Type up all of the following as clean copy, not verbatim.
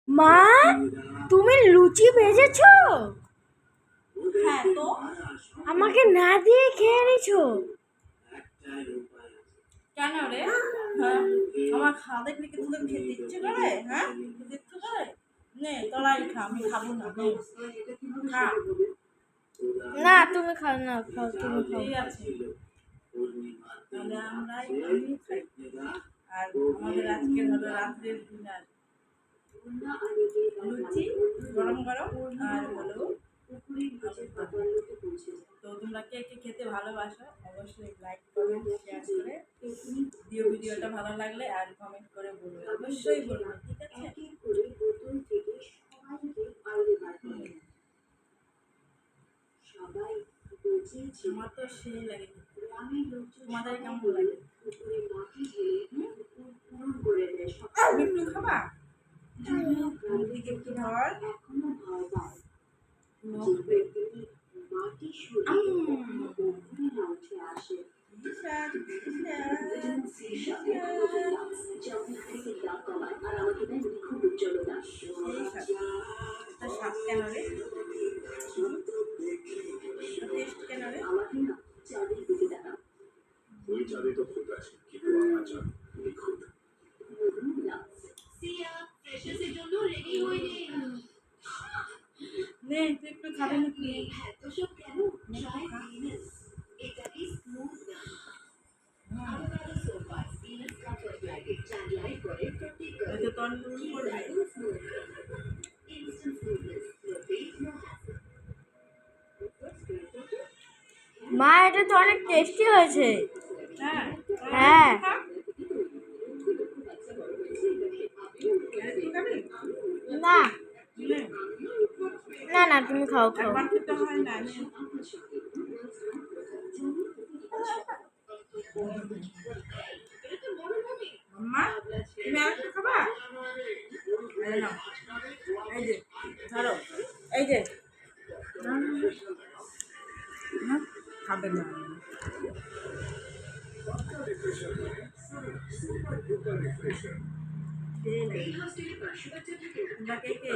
মা, তুমি লুচি ভেজেছো? হ্যাঁ তো আমাকে না দিয়ে খেয়ে নিছো? কেন রে? হ্যাঁ, আমার খাওয়া দেখলে কি তোদের খেতে ইচ্ছে করে? হ্যাঁ, খেতে ইচ্ছে করে? নে তোরাই খা, আমি খাবো না। নে খা। না, তুমি খাও না, খাও, তুমি খাও। ঠিক আছে, তাহলে আমরাই আমি খাই। আর আমাদের আজকে হলো রাত্রের ডিনার লুচি গরম গরম আর হলো তো তোমরা কে কে খেতে ভালোবাসো অবশ্যই লাইক কমেন্ট শেয়ার করে দিও। ভিডিওটা ভালো লাগলে আর কমেন্ট করে বলবে, অবশ্যই বলবে, ঠিক আছে? আমার তো সেই লাগে, তোমাদের কেমন লাগে? তুমি একটু খাবা? দিকে একটু ধর। স্বাদ কেন রে? টেস্ট কেন রে? ওই চাঁদে তো খুদ আছে কিন্তু আমার চাঁদ নিখুঁত। নে তুই একটু খাবে নাকি? হয়তো তন্তুর করবে। মা, এটা তো অনেক টেস্টি হয়েছে। হ্যাঁ হ্যাঁ। না না না, তুমি খাও খাও। একবার খেতে হয় না। আম্মা তুমি আরেকটা খাবা? এই নাও, এই যে ধরো, এই যে খাবে না। তোমরা কে কে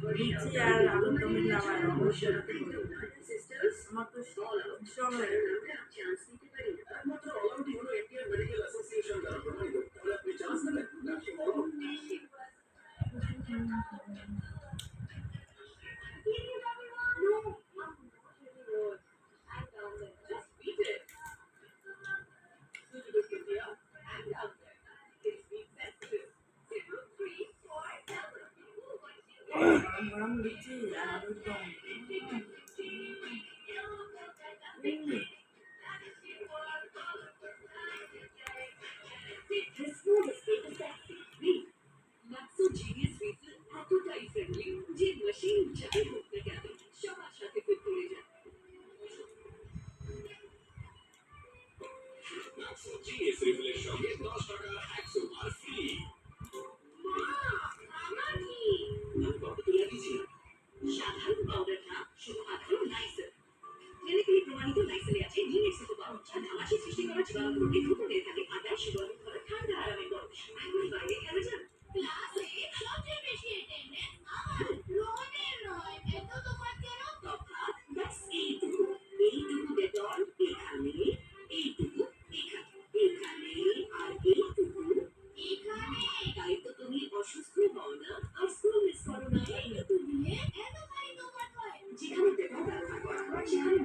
লুচি আর আলুর দমের নামায় অবশ্যই আমার তো ভীষণ লাগে। গরম গরম লুচি আর আলুর দম। জিনিস রিফিলের সঙ্গে 10 টাকা 100 বার ফ্রি। সাধারণ পাউডার না, শুধুমাত্র নাইসেল। ক্লিনিক্যালি প্রমাণিত নাইসেলে আছে ডিএক্সিকোপাউন্ড, যা ঘামাচি সৃষ্টি করা জীবাণুগুলোকে দ্রুত মেরে থাকে আর দেয় শীতল ঘরে ঠান্ডা আরামের গরম। এখন বাইরে কেন যান? ক্লাসে সবচেয়ে বেশি অ্যাটেন্ডেন্স আমার রোহনের নয়, এত তোমার কেন? তফাৎ ব্যাস এইটুকু। এইটুকু ডেটল এখানে, এইটুকু এখানে, এখানে আর এইটুকু এখানে। তাই তো তুমি অসুস্থ হও না আর স্কুল মিস করো না। এইটুকু দিয়ে এত ভারী তোমার হয়। যেখানে ডেটল ব্যবহার করা হয় সেখানে